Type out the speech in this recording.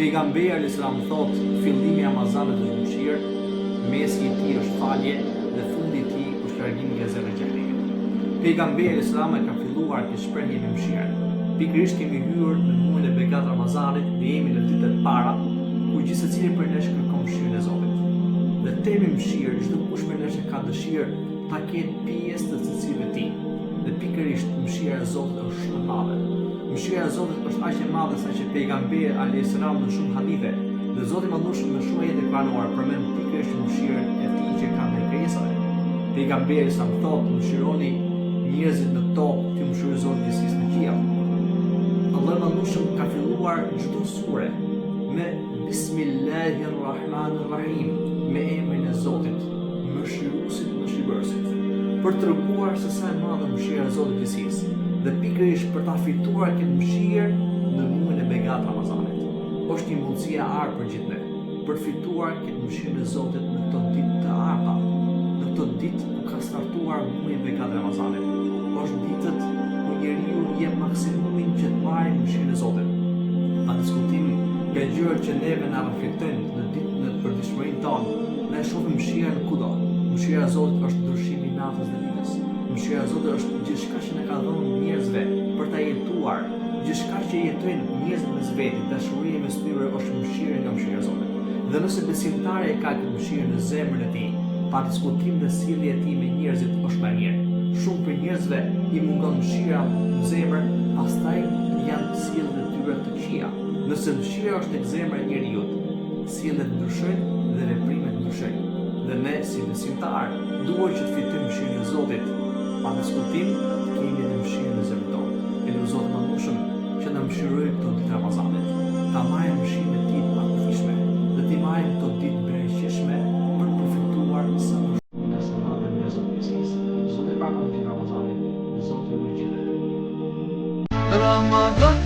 Pejgamberi alayhis salam thot, fillimi i Ramazanit është mëshirë, mesi i tij është falje dhe fundi i tij është largimi nga zjarri i xhenemit. Pejgamberi alayhis salam ka filluar këtë shprehje me mëshirën. Pikërisht kemi hyrë në muajin e begat Ramazanit dhe jemi në ditët e para, ku gjithë secili prej nesh kërkon mëshirën e Zotit. Dhe termi mëshirë, çdo kush prej nesh ka dëshirë ta ketë pjesë të secili tij. Dhe pikërisht mëshira e Zotit është shumë e madhe. Mëshira e Zotit është aq e madhe sa që pejgamberi alayhis salam në shumë hadithe dhe Zoti i Madhërisht në shumë ajete kuranore përmend pikërisht mëshirën e tij që ka ndër krijesave. Pejgamberi sa thotë, mëshironi njerëzit në tokë, ti mëshiroj Zotin gjithësisë në qiell. Allah i Madhërisht ka filluar çdo sure me Bismillahirrahmanirrahim, me emrin e Zotit, mëshiruesit, mëshirbërësit, për të treguar se sa e madhe mëshira e Zotit gjithësisë dhe pikërisht për ta fituar këtë mëshirë në muajin e begat Ramazanit. Është një mundësi e artë për gjithë ne, për të fituar këtë mëshirën e Zotit në këto ditë të arta, në këto ditë ku ka startuar muaji i begat Ramazanit. Është ditët ku njeriu jep maksimumin që të marrë mëshirën e Zotit. Pa diskutim nga gjërat që neve na reflektojnë në ditën e përditshmërinë tonë, ne shohim mëshirën kudo. Mëshira e Zotit është ndryshimi i natës dhe ditës. Mëshira e Zotit është gjithçka që ne ka dhënë njerëzve për ta jetuar. Gjithçka që jetojnë njerëzit mes vetit, dashuria mes tyre është mëshira nga mëshira e Zotit. Dhe nëse besimtari e ka këtë mëshirë në zemrën e tij, pa diskutim dhe sjellja e tij me njerëzit është më mirë. Shumë për njerëzve i mungon mëshira në zemër, pastaj janë sjelljet e tyre të këqija. Nëse mëshira është tek zemra e njeriu, sjelljet ndryshojnë dhe veprimet ndryshojnë. Dhe ne si besimtar duhet që të fitojmë mëshirën e Zotit, pa diskutim të kemi dhe mëshirën e zemrës tonë. E në Zotë Madhërisht që na mëshirojë këto ditë Ramazanit, ta marrim mëshirën e tij pa kufishme dhe të marrim këto ditë bereqeshme për të përfituar sa më shumë nga sevapet e Zotit. Zoti e bashkë në Ramazanit, Zoti ju gjithë. Ramadan